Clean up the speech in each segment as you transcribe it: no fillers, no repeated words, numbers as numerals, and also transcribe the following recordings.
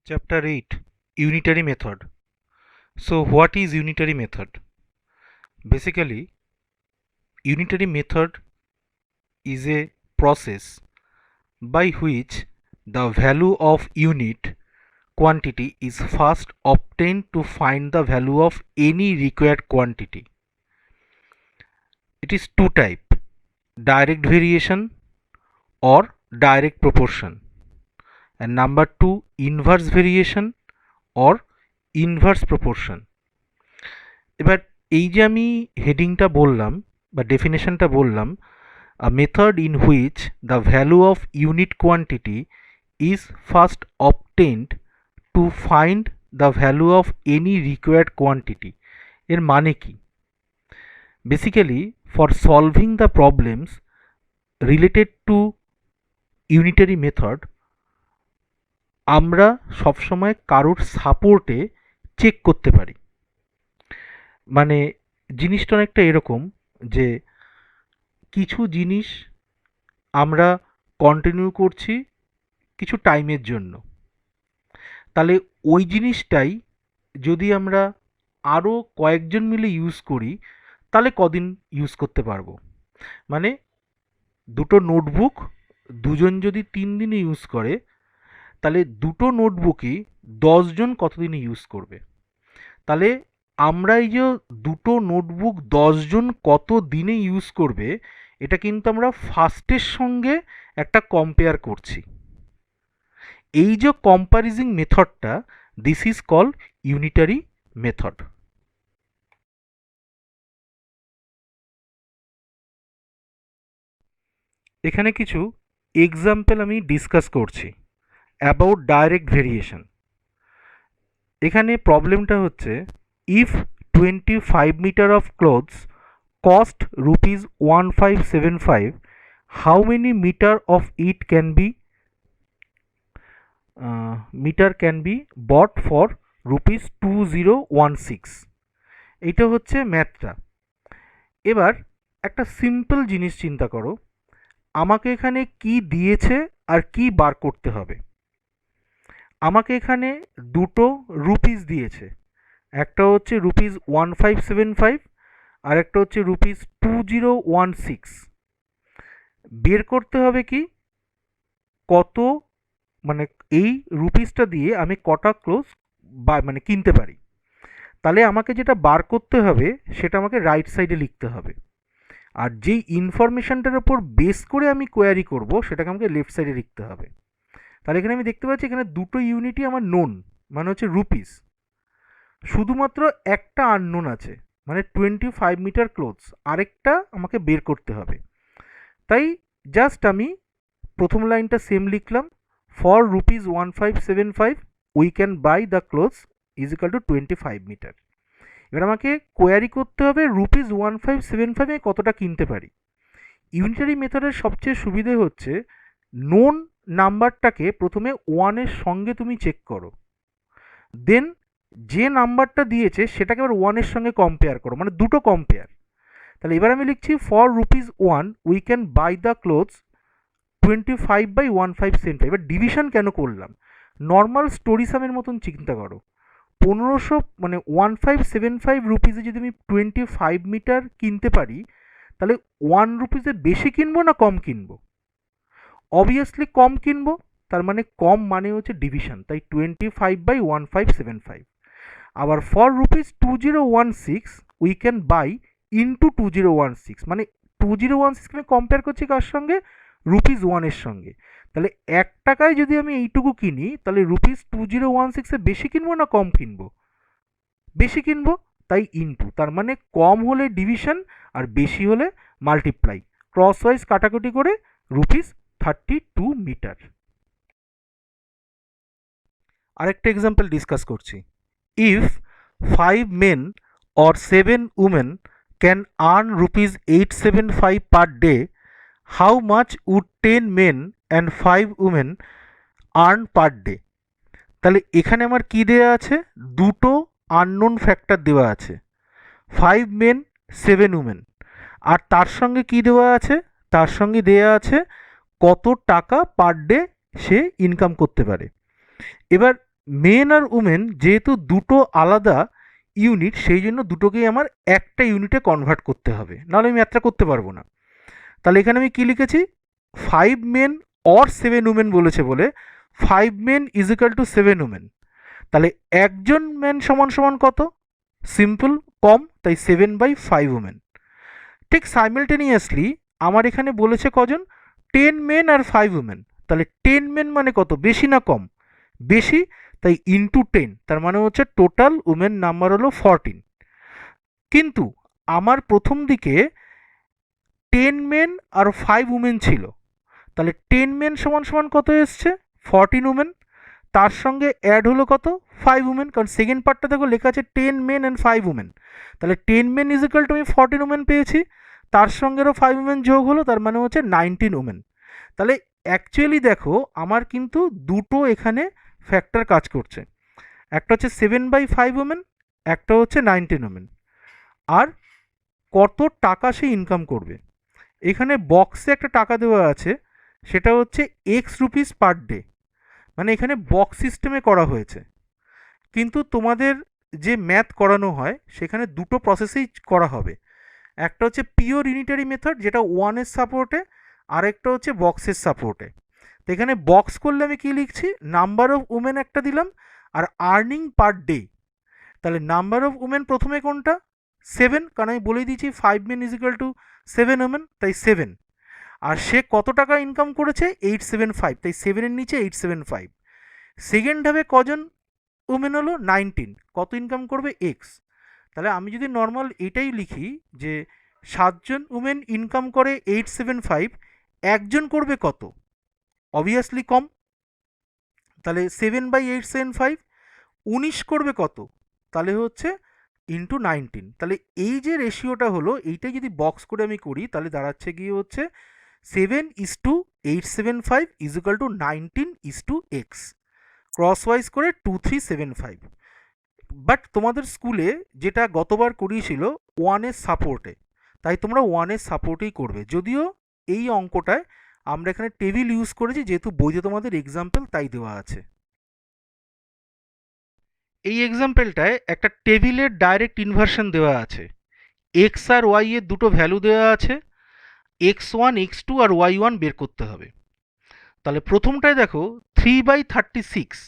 Chapter 8, Unitary Method. So what is unitary method? Basically, unitary method is a process by which the value of unit quantity is first obtained to find the value of any required quantity. It is two type, direct variation or direct proportion, and number two, inverse variation or inverse proportion. এবার এই যে আমি হেডিংটা বললাম বা ডেফিনেশনটা বললাম, a method in which the value of unit quantity is first obtained to find the value of any required quantity. এর মানে কি? Basically, for solving the problems related to unitary method, আমরা সবসময় কারোর সাপোর্টে চেক করতে পারি। মানে জিনিসটা অনেকটা এরকম যে কিছু জিনিস আমরা কন্টিনিউ করছি কিছু টাইমের জন্য, তাহলে ওই জিনিসটাই যদি আমরা আরও কয়েকজন মিলে ইউজ করি তাহলে কদিন ইউজ করতে পারবো। মানে দুটো নোটবুক দুজন যদি 3 দিনে ইউজ করে তাহলে দুটো নোটবুকই 10 জন কতদিনে ইউজ করবে। তাহলে আমরা এই যে দুটো নোটবুক 10 জন কত দিনে ইউজ করবে এটা কিন্তু আমরা ফার্স্টের সঙ্গে একটা কম্পেয়ার করছি। এই যে কম্পারিজিং মেথডটা, this is called unitary method. এখানে কিছু এক্সাম্পল আমি ডিসকাস করছি অ্যাবাউট ডাইরেক্ট ভেরিয়েশন। এখানে প্রবলেমটা হচ্ছে if 25 meter of clothes cost rupees 1575, how many meter of it can be bought for rupees 2016? এটা হচ্ছে ম্যাথটা। এবার একটা সিম্পল জিনিস চিন্তা করো, আমাকে এখানে কি দিয়েছে আর কি বার করতে হবে। আমাকে এখানে দুটো রুপিস দিয়েছে, একটা হচ্ছে রুপিস 1575 আর একটা হচ্ছে রুপিস 2016। বের করতে হবে কি কত, মানে এই রুপিসটা দিয়ে আমি কটা ক্লোথ মানে কিনতে পারি। তাহলে আমাকে যেটা বার করতে হবে সেটা আমাকে রাইট সাইডে লিখতে হবে, আর যেই ইনফরমেশনটার উপর বেস করে আমি কোয়ারি করব সেটাকে আমাকে লেফট সাইডে লিখতে হবে। তাহলে এখানে আমি দেখতে পাচ্ছি এখানে দুটো ইউনিটই আমার নোন, মানে হচ্ছে রুপিস, শুধুমাত্র একটা আননোন আছে মানে 25 মিটার ক্লোথস, আরেকটা আমাকে বের করতে হবে। তাই জাস্ট আমি প্রথম লাইনটা সেম লিখলাম, for rupees 1575 we can buy the clothes is equal to 25 meter. এবার আমাকে কোয়ারি করতে হবে রুপিস 1575 এ কতটা কিনতে পারি। ইউনিটারি মেথডের সবচেয়ে সুবিধে হচ্ছে নোন নাম্বারটাকে প্রথমে ওয়ানের সঙ্গে তুমি চেক করো, দেন যে নাম্বারটা দিয়েছে সেটাকে এবার ওয়ানের সঙ্গে কম্পেয়ার করো, মানে দুটো কম্পেয়ার। তাহলে এবার আমি লিখছি for rupees 1 we can buy the clothes 25/1575। এবার ডিভিশন কেন করলাম, নর্মাল স্টোরি সামের মতন চিন্তা করো। 1500 মানে 1575 রুপিসে যদি আমি 25 মিটার কিনতে পারি তাহলে 1 রুপিসে বেশি কিনবো না কম কিনবো? অবভিয়াসলি কম কিনবো, তার মানে কম মানে হচ্ছে ডিভিশন, তাই 25/1575। আবার for rupees 2016 we can by into 2016, মানে 2016 আমি কম্পেয়ার করছি কার সঙ্গে, রুপিস 1-এর সঙ্গে। তাহলে 1 টাকায় যদি আমি এইটুকু কিনি তাহলে রুপিস 2016-এ বেশি কিনবো না কম কিনবো? বেশি কিনবো, তাই ইন্টু, তার মানে কম হলে ডিভিশন আর বেশি হলে মাল্টিপ্লাই, ক্রস ওয়াইজ কাটাকুটি করে রুপিস 32 মিটার। আরেকটা এক্সাম্পল ডিসকাস করছি, if 5 men or 7 women can earn rupees 875 per day, how much would 10 men and 5 women earn per day? তাহলে এখানে আমার কি দেওয়া আছে, দুটো আননোন ফ্যাক্টর দেওয়া আছে, 5 men 7 women, আর তার সঙ্গে কি দেওয়া আছে, তার সঙ্গে দেওয়া আছে কত টাকা পার ডে সে ইনকাম করতে পারে। এবার মেন আর উমেন যেহেতু দুটো আলাদা ইউনিট, সেই জন্য দুটোকেই আমার একটা ইউনিটে কনভার্ট করতে হবে, নাহলে আমি ম্যাথটা করতে পারবো না। তাহলে এখানে আমি কী লিখেছি, 5 মেন অর 7 উমেন বলেছে বলে 5 men is equal to 7 women. তাহলে একজন ম্যান সমান সমান কত? সিম্পল, কম, তাই 7/5 উমেন। ঠিক সাইমেলটেনিয়াসলি আমার এখানে বলেছে কজন, 10 মেন আর 5 উমেন। তাহলে 10 মেন মানে কত, বেশি না কম? বেশি, তাই ইন্টু 10, তার মানে হচ্ছে টোটাল উমেন নাম্বার হলো 14। কিন্তু আমার প্রথম দিকে 10 মেন আর 5 উমেন ছিল, তাহলে 10 মেন সমান সমান কত এসছে, 14 উমেন। তার সঙ্গে অ্যাড হলো কত, 5 উমেন, কারণ সেকেন্ড পার্টটা দেখো লেখা আছে 10 মেন অ্যান্ড 5 উমেন। তাহলে 10 মেন ইজ ইকাল টু আমি 14 উমেন পেয়েছি, তার সঙ্গে আরও 5 উমেন যোগ হলো, তার মানে হচ্ছে 19 উমেন। তাহলে অ্যাকচুয়ালি দেখো আমার কিন্তু দুটো এখানে ফ্যাক্টর কাজ করছে, একটা হচ্ছে 7/5 উমেন, একটা হচ্ছে 19 উমেন। আর কত টাকা সে ইনকাম করবে, এখানে বক্সে একটা টাকা দেওয়া আছে, সেটা হচ্ছে X রুপিস পার ডে, মানে এখানে বক্স সিস্টেমে করা হয়েছে। কিন্তু তোমাদের যে ম্যাথ করানো হয় সেখানে দুটো প্রসেসেই করা হবে, একটা হচ্ছে পিওর ইউনিটারি মেথড যেটা ওয়ানের সাপোর্টে, আরেকটা হচ্ছে বক্সের সাপোর্টে। তো এখানে বক্স করলে আমি কি লিখছি, নাম্বার অফ উমেন একটা দিলাম আর আর্নিং পার ডে। তাহলে নাম্বার অফ উমেন প্রথমে কোনটা, 7, কারণ আমি বলেই দিয়েছি 5 men is equal to 7 women, তাই 7। আর সে কত টাকা ইনকাম করেছে, 875, তাই 7-এর নিচে 875। সেকেন্ড হবে কজন উমেন হলো, 19, কত ইনকাম করবে, এক্স। তাহলে আমি যদি নর্মাল এটাই লিখি যে 7জন উমেন ইনকাম করে 875, একজন করবে কত, অবভিয়াসলি কম, তাহলে 7/875, 19 করবে কত, তাহলে হচ্ছে ইন্টু 19। তাহলে এই যে রেশিওটা হলো, এইটাই যদি বক্স করে আমি করি তাহলে দাঁড়াচ্ছে গিয়ে হচ্ছে 7:875 is equal two 19:x, cross wise করে 2375। বাট তোমাদের স্কুলে যেটা গতবার করিয়েছিল ওয়ানের সাপোর্টে, তাই তোমরা ওয়ানের সাপোর্টেই করবে, যদিও এই অঙ্কটায় আমরা এখানে টেবিল ইউজ করেছি, যেহেতু বইতে তোমাদের এক্সাম্পল তাই দেওয়া আছে। এই এক্সাম্পলটায় একটা টেবিলের ডাইরেক্ট ইনভার্সন দেওয়া আছে, এক্স আর ওয়াই এর দুটো ভ্যালু দেওয়া আছে, x1 x2 আর y1 বের করতে হবে। তাহলে প্রথমটায় দেখো 3/36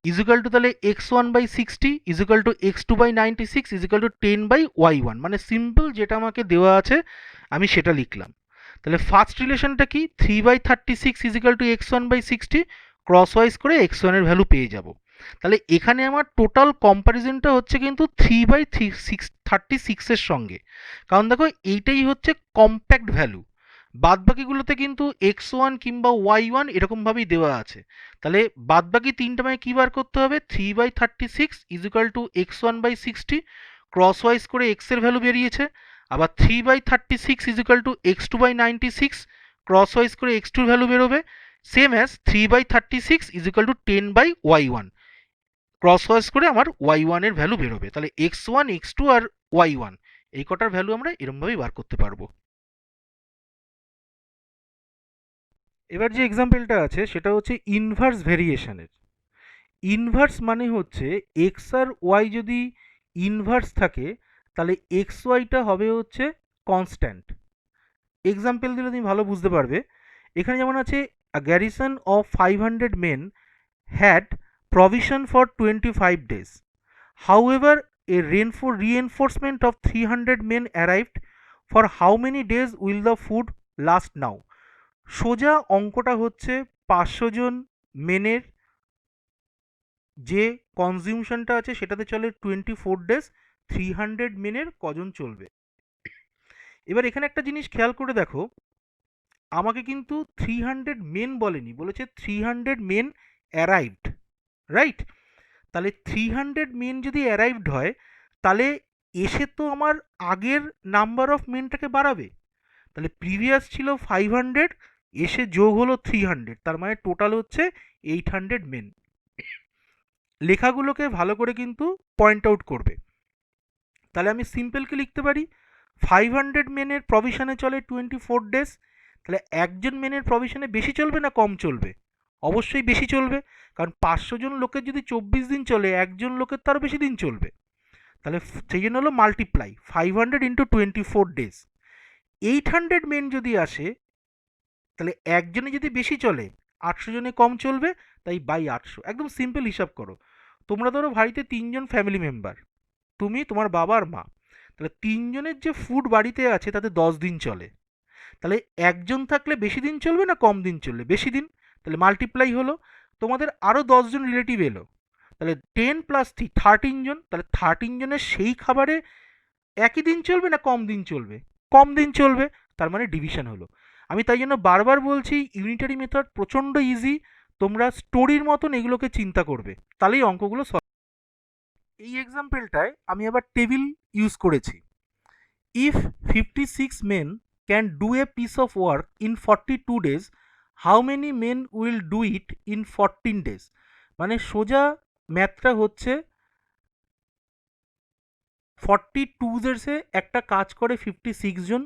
ইজিক্যাল টু, তাহলে x1/60 is equal two x2/96 is equal to 10/y1, মানে সিম্পল যেটা আমাকে দেওয়া আছে আমি সেটা লিখলাম। তাহলে ফার্স্ট রিলেশনটা কি, 3/36 is equal to x1/60, cross wise করে x1 এর ভ্যালু পেয়ে যাব। তাহলে এখানে আমার টোটাল কম্প্যারিজনটা হচ্ছে কিন্তু 3/36 এর সঙ্গে, কারণ দেখো এইটাই হচ্ছে কম্প্যাক্ট ভ্যালু, বাদবাকিগুলোতে কিন্তু x1 কিংবা y1 এরকমভাবেই দেওয়া আছে। তাহলে বাদবাকি তিনটা মানে কী বার করতে হবে, 3/36 is equal to x1/60, cross wise করে x এর ভ্যালু বেরিয়েছে, আবার 3/36 is equal two x2/96, cross wise করে x2 এর ভ্যালু বেরোবে, same as 3/36 is equal to 10/y1, cross wise করে আমার y1 এর ভ্যালু বেরোবে। তাহলে x1 x2 আর y1 এই কটার ভ্যালু আমরা এরমভাবেই বার করতে পারবো। এবার যে এক্সাম্পলটা আছে সেটা হচ্ছে ইনভার্স ভেরিয়েশনের। ইনভার্স মানে হচ্ছে এক্স আর ওয়াই যদি ইনভার্স থাকে তাহলে এক্স ওয়াইটা হবে হচ্ছে কনস্ট্যান্ট। এক্সাম্পল দিলে তুমি ভালো বুঝতে পারবে। এখানে যেমন আছে আ garrison of 500 men had provision for 25 days. However, a reinforcement of 300 men arrived. For how many days will the food last now? সোজা অঙ্কটা হচ্ছে 500 জন মেনের যে কনজিউমশনটা আছে সেটাতে চলে 24 ডেজ, 300 মেনের কজন চলবে। এবার এখানে একটা জিনিস খেয়াল করে দেখো, আমাকে কিন্তু 300 মেন বলেনি, বলেছে 300 মেন অ্যারাইভড, রাইট? তাহলে 300 মেন যদি অ্যারাইভড হয় তাহলে এসে তো আমার আগের নাম্বার অফ মেনটাকে বাড়াবে। তাহলে প্রিভিয়াস ছিল 500, এসে যোগ হলো 300, তার মানে টোটাল হচ্ছে 800 মেন। লেখাগুলোকে ভালো করে কিন্তু পয়েন্ট আউট করবে। তাহলে আমি সিম্পলকে লিখতে পারি 500 মেনের প্রভিশনে চলে 24 ডেজ, তাহলে একজন মেনের প্রভিশনে বেশি চলবে না কম চলবে, অবশ্যই বেশি চলবে, কারণ 500 জন লোকের যদি 24 দিন চলে, একজন লোকের তার বেশি দিন চলবে। তাহলে সেই জন্য হলো মাল্টিপ্লাই 500 ইন্টু 24 ডেজ। 800 মেন যদি আসে, তাহলে একজনে যদি বেশি চলে, 800 জনে কম চলবে, তাই বাই 800। একদম সিম্পল হিসাব করো। তোমরা ধরো বাড়িতে 3জন ফ্যামিলি মেম্বার, তুমি, তোমার বাবা আর মা। তাহলে 3জনের যে ফুড বাড়িতে আছে তাতে 10 দিন চলে। তাহলে একজন থাকলে বেশি দিন চলবে না কম দিন চলবে? বেশি দিন। তাহলে মাল্টিপ্লাই হলো, তোমাদের আরও 10জন রিলেটিভ এলো, তাহলে 10 প্লাস 3 13 জন। তাহলে 13 জনের সেই খাবারে একই দিন চলবে না কম দিন চলবে? কম দিন চলবে। তার মানে ডিভিশন হলো। আমি তাই জন্য বারবার বলছি ইউনিটারি মেথড প্রচণ্ড ইজি, তোমরা স্টোরির মতন এগুলোকে চিন্তা করবে, তাহলেই অঙ্কগুলো সলভ। এই এক্সাম্পলটায় আমি আবার টেবিল ইউজ করেছি। If 56 men can do a piece of work in 42 days, how many men will do it in 14 days? মানে সোজা ম্যাথটা হচ্ছে 42 ডেজে একটা কাজ করে 56 জন,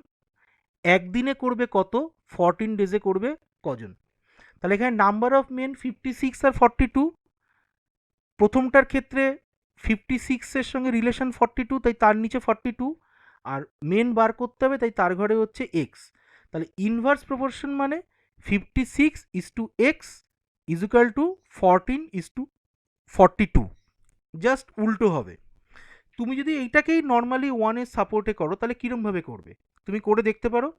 একদিনে করবে কত, 14 ডেজে করবে কজন। তাহলে এখানে নাম্বার অফ মেন 56 আর 42, প্রথমটার ক্ষেত্রে 56-এর সঙ্গে রিলেশন 42, তাই তার নিচে 42, আর মেন বার করতে হবে, তাই তার ঘরে হচ্ছে এক্স। তাহলে ইনভার্স প্রপোর্শন মানে 56:x is equal to 14:42, just উল্টো হবে। তুমি যদি এইটাকেই নর্মালি 1-এর সাপোর্টে করো, তাহলে কীরমভাবে করবে তুমি করে দেখতে পারো।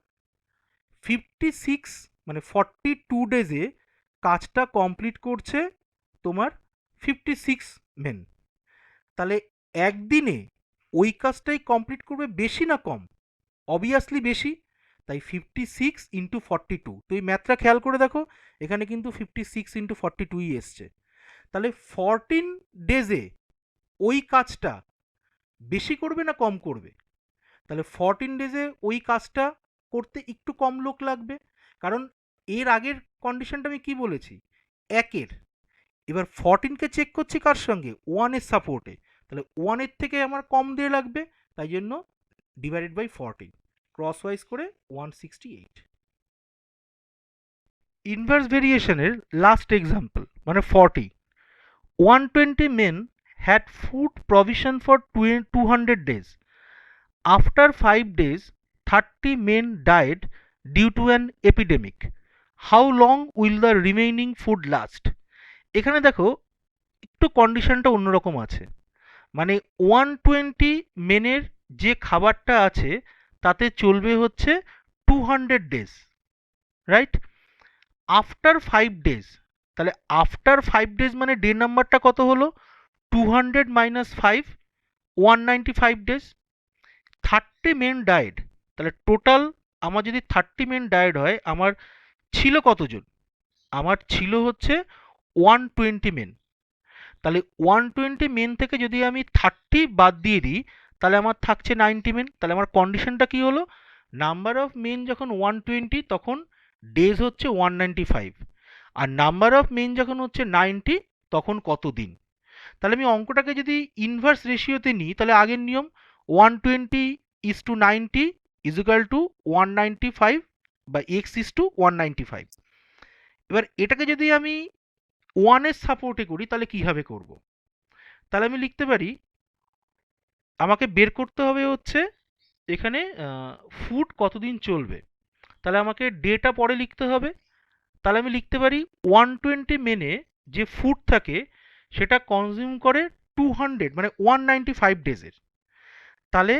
56 মানে 42 ডেজে কাজটা কমপ্লিট করছে তোমার 56 মেন। তাহলে একদিনে ওই কাজটাই কমপ্লিট করবে বেশি না কম? অবভিয়াসলি বেশি, তাই 56:42। তো এই ম্যাথটা খেয়াল করে দেখো, এখানে কিন্তু 56:42ই এসছে। তাহলে 14 ডেজে ওই কাজটা বেশি করবে না কম করবে? তাহলে 14 ডেজে ওই কাজটা করতে একটু কম লোক লাগবে, কারণ এর আগের কন্ডিশনটা আমি কি বলেছি, একের। এবার 14কে চেক করছি কার সঙ্গে, 1-এর সাপোর্টে, তাহলে 1-এর থেকে আমার কম দিয়ে লাগবে, তাই জন্য ডিভাইডেড বাই 14, ক্রস ওয়াইজ করে 168। ইনভার্স ভেরিয়েশনের লাস্ট এক্সাম্পল মানে 40। 120 men had food provision for 200 days. After 5 days, 30 men died due to an epidemic. How long will the remaining food last? এখানে দেখো একটু কন্ডিশনটা অন্যরকম আছে। মানে 120 মেনের যে খাবারটা আছে তাতে চলবে হচ্ছে 200 ডেজ, রাইট? আফটার 5 ডেজ, তাহলে আফটার 5 ডেজ মানে ডে নাম্বারটা কত হলো, 200 মাইনাস 5, 195 ডেজ। 30 মেন ডায়েড, তাহলে টোটাল আমার যদি 30 মেন ডায়েড হয়, আমার ছিল কতজন? আমার ছিল হচ্ছে 120 মেন। তাহলে 120 মেন থেকে যদি আমি 30 বাদ দিয়ে দিই, তাহলে আমার থাকছে 90 মেন। তাহলে আমার কন্ডিশনটা কি হলো, নাম্বার অফ মেন যখন 120 তখন ডেজ হচ্ছে 195, আর নাম্বার অফ মেন যখন হচ্ছে 90 তখন কত দিন। তাহলে আমি অঙ্কটাকে যদি ইনভার্স রেশিওতে নিই, তাহলে আগের নিয়ম 120:90 ইজ ইকুয়াল টু 195 বা x:195। এবার এটাকে যদি আমি 1-এর সাপোর্টে করি, তাহলে কীভাবে করব? তাহলে আমি লিখতে পারি, আমাকে বের করতে হবে হচ্ছে এখানে ফুড কতদিন চলবে। তাহলে আমাকে ডেটা পরে লিখতে হবে। তাহলে আমি লিখতে পারি 120 মেনে যে ফুড থাকে সেটা কনজিউম করে 200 মানে 195 ডেজের। তাহলে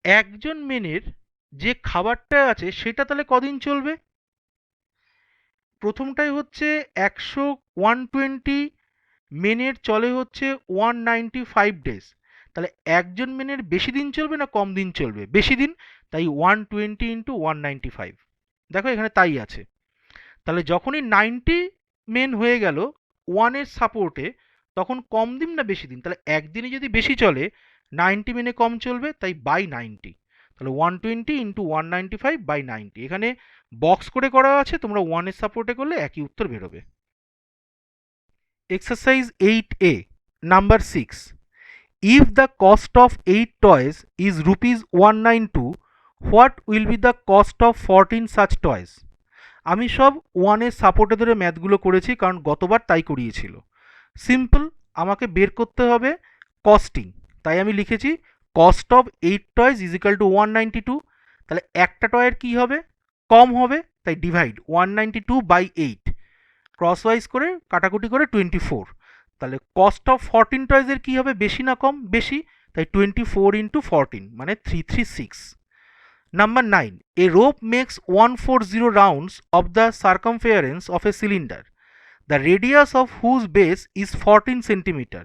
একজন মেনের যে খাবারটা আছে সেটা তাহলে কদিন চলবে? প্রথমটাই হচ্ছে 120 মেনের চলে হচ্ছে 195 ডেজ। তাহলে একজন মেনের বেশি দিন চলবে না কম দিন চলবে? বেশি দিন, তাই 120 ইন্টু 195। দেখো এখানে তাই আছে। তাহলে যখনই 90 মেন হয়ে গেল 1-এর সাপোর্টে, তখন কম দিন না বেশি দিন? তাহলে একদিনে যদি বেশি চলে, 90 মেনে কম চলবে, তাই বাই 90। তাহলে 120 ইন্টু 195 বাই 90। এখানে বক্স করে করা আছে, তোমরা 1-এর সাপোর্টে করলে একই উত্তর বেরোবে। Exercise 8A, number 6. If the cost of 8 toys is rupees 192, what will be the cost of 14 such toys? আমি সব ওয়ানের সাপোর্টে ধরে ম্যাথগুলো করেছি, কারণ গতবার তাই করিয়েছিল। সিম্পল, আমাকে বের করতে হবে কস্টিং, তাই আমি লিখেছি cost of 8 toys is equal to 192। তাহলে একটা টয়ের কি হবে, কম হবে, তাই ডিভাইড 192/8, ক্রসওয়াইজ করে কাটাকুটি করে 24। তাহলে কস্ট অফ 14 টয়েসের কি হবে, বেশি না কম, বেশি, তাই 24 × 14 মানে 336। Number 9. A rope makes 140 rounds of the circumference of a cylinder, the radius of whose base is 14 centimeter.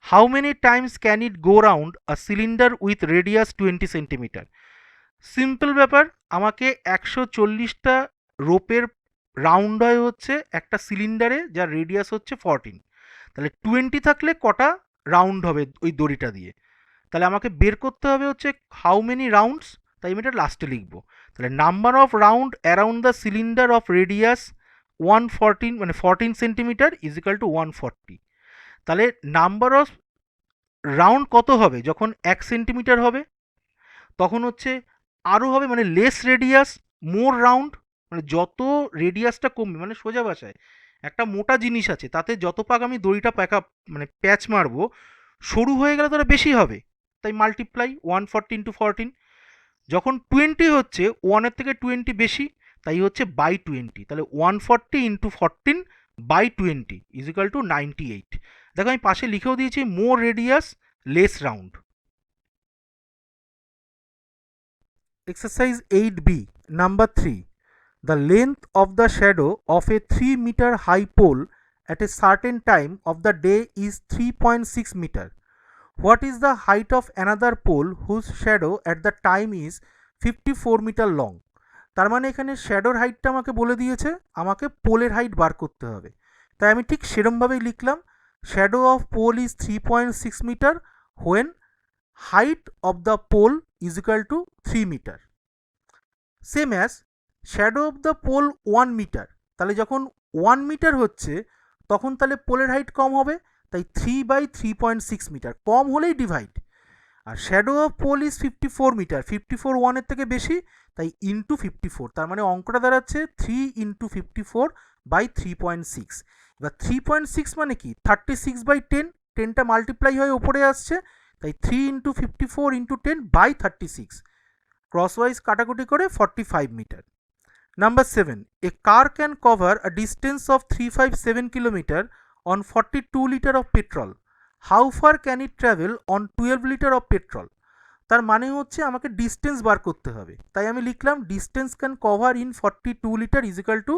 How many times can it go round a cylinder with radius 20 centimeter? Simple ব্যাপার, আমাকে 140টা রোপের round হয় হচ্ছে একটা সিলিন্ডারে, যার radius হচ্ছে 14। তাহলে 20 থাকলে কটা রাউন্ড হবে ওই দড়িটা দিয়ে, তাহলে আমাকে বের করতে হবে হচ্ছে হাউ মেনি রাউন্ডস, তাই আমি এটা লাস্টে লিখবো। তাহলে number of round around the cylinder of radius 114 মানে 14 সেন্টিমিটার ইজ ইকাল টু 140। তাহলে নাম্বার অফ রাউন্ড কত হবে, যখন 1 সেন্টিমিটার হবে তখন হচ্ছে আরও হবে, মানে লেস রেডিয়াস মোর রাউন্ড, মানে যত রেডিয়াসটা কমবে, মানে সোজা ভাষায় একটা মোটা জিনিস আছে, তাতে যত পাক আমি দড়িটা মানে প্যাচ মারবো, সরু হয়ে গেলে তারা বেশি হবে, তাই মাল্টিপ্লাই 140 × 14। যখন 20 হচ্ছে, 1-এর থেকে 20 বেশি, তাই হচ্ছে বাই 20, তাহলে 140 × 14/20 ইজ ইকাল টু 98। দেখো আমি পাশে লিখেও দিয়েছি more radius less round. Exercise 8B, number 3. The length of the shadow of a 3-meter high pole at a certain time of the day is 3.6 meter. What is the height of another pole whose shadow at the time is 54 meter long? তার মানে এখানে শ্যাডোর হাইটটা আমাকে বলে দিয়েছে, আমাকে পোলের height বার করতে হবে, তাই আমি ঠিক সেরমভাবেই লিখলাম shadow of pole is 3.6 meter when height of the pole is equal to 3 meter. Same as shadow of the pole 1 meter, তাহলে যখন 1 মিটার হচ্ছে তখন তাহলে পোলের হাইট কম হবে, তাই 3/3.6 মিটার, কম হলেই ডিভাইড। আর shadow of pole is 54 meter, 54 1-এর থেকে বেশি, তাই ইন্টু 54, তার মানে অঙ্কটা দাঁড়াচ্ছে 3 × 54/3.6। এবার 3.6 মানে কি, 36/10, 10টা মাল্টিপ্লাই হয়ে ওপরে আসছে, তাই 3 × 54 × 10/36, ক্রসওয়াইজ কাটাকুটি করে 45 metre. Number 7. A car can cover a distance of 357 kilometer on 42 liter of petrol. How far can it travel on 12 liter of petrol? তার মানে হচ্ছে আমাকে ডিস্টেন্স বার করতে হবে, তাই আমি লিখলাম distance can cover in 42 litre is equal two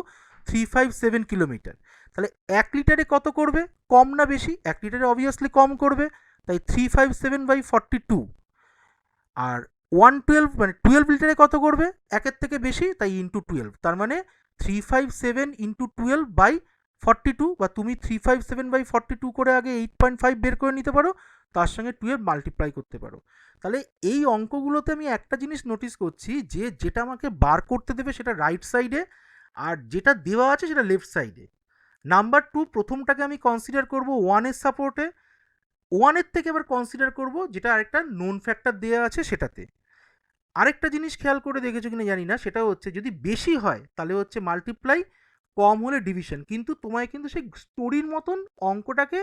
357 kilometre. তাহলে 1 লিটারে কত করবে, কম না বেশি, 1 লিটারে অবভিয়াসলি কম করবে, তাই 357/42। আর 112 মানে 12 লিটারে কত করবে, 1-এর থেকে বেশি, তাই ইন্টু 12, তার মানে 357 × 12/42, বা তুমি 357/42 করে আগে 8.5 বের করে নিতে পারো, তার সঙ্গে 12 মাল্টিপ্লাই করতে পারো। তাহলে এই অঙ্কগুলোতে আমি একটা জিনিস নোটিস করছি, যে যেটা আমাকে বার করতে দেবে সেটা রাইট সাইডে, আর যেটা দেওয়া আছে সেটা লেফট সাইডে। নাম্বার 2, প্রথমটাকে আমি কনসিডার করব 1-এর সাপোর্টে, 1-এর থেকে এবার কনসিডার করব যেটা আরেকটা নোন ফ্যাক্টর দেওয়া আছে সেটাতে। আরেকটা জিনিস খেয়াল করে দেখেছো কিনা জানি না, সেটা হচ্ছে যদি বেশি হয় তাহলে হচ্ছে মাল্টিপ্লাই, কম হলে ডিভিশন, কিন্তু তোমায় কিন্তু সেই স্টোরির মতন অঙ্কটাকে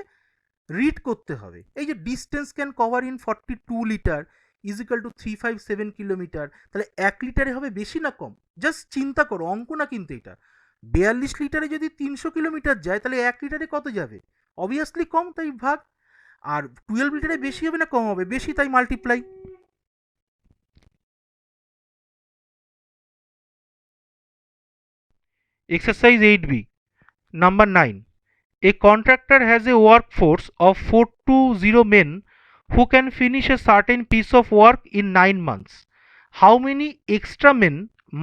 রিড করতে হবে। এই যে distance can cover in 42 litre is equal two 357 kilometre, তাহলে 1 লিটারে হবে বেশি না কম, জাস্ট চিন্তা করো, অঙ্ক না কিন্তু এটা। 42 লিটারে যদি 300 কিলোমিটার যায়, তাহলে 1 লিটারে কত যাবে, অবভিয়াসলি কম, তাই ভাগ। আর 12 লিটারে বেশি হবে না কম হবে, বেশি, তাই multiply. Exercise 8B, number 9. A contractor has a workforce of 420 men who can finish a certain piece of work in 9 months. How many extra men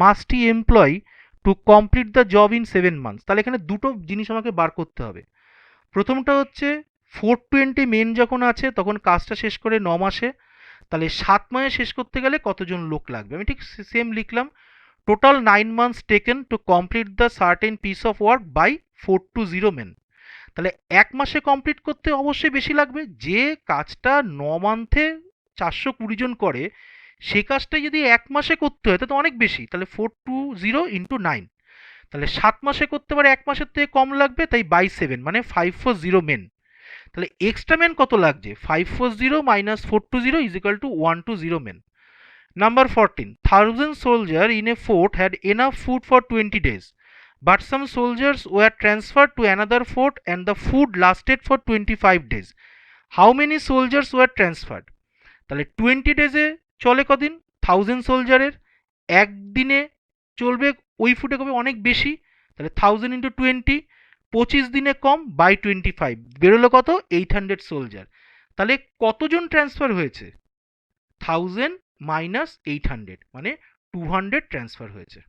must he employ to complete the job in 7 months? তাহলে এখানে দুটো জিনিস আমাকে বার করতে হবে। প্রথমটা হচ্ছে 420 main যখন আছে তখন কাজটা শেষ করে 9 মাসে, তাহলে 7 মাসে শেষ করতে গেলে কতজন লোক লাগবে, আমি ঠিক সেম লিখলাম total 9 months taken to complete the certain piece of work by 420 men. তাহলে 1 মাসে কমপ্লিট করতে অবশ্যই বেশি লাগবে, যে কাজটা 9 মান্থে 420 জন করে, সে কাজটা যদি 1 মাসে করতে হয় তো অনেক বেশি, তাহলে 420 × 9, তাহলে 7 মাসে করতে পারে, 1 মাসের থেকে কম লাগবে, তাই বাই 7 মানে 540 মেন। তাহলে এক্সট্রা মেন কত লাগছে? 540 minus 420 is equal to 120 men. Number 14. 1,000 soldiers in a fort had enough food for 20 days. But some soldiers were transferred to another fort and the food lasted for 25 days. How many soldiers were transferred? তাহলে 20 ডেজে চলে কদিন? 1000 সোলজারের একদিনে চলবে ওই ফুটে কবে অনেক বেশি, তাহলে 1000 ইন্টু 20, 25 দিনে কম বাই 25, বেরোলো কত? 800 সোলজার। তাহলে কতজন ট্রান্সফার হয়েছে? 1000 মাইনাস 800 মানে 200 ট্রান্সফার হয়েছে।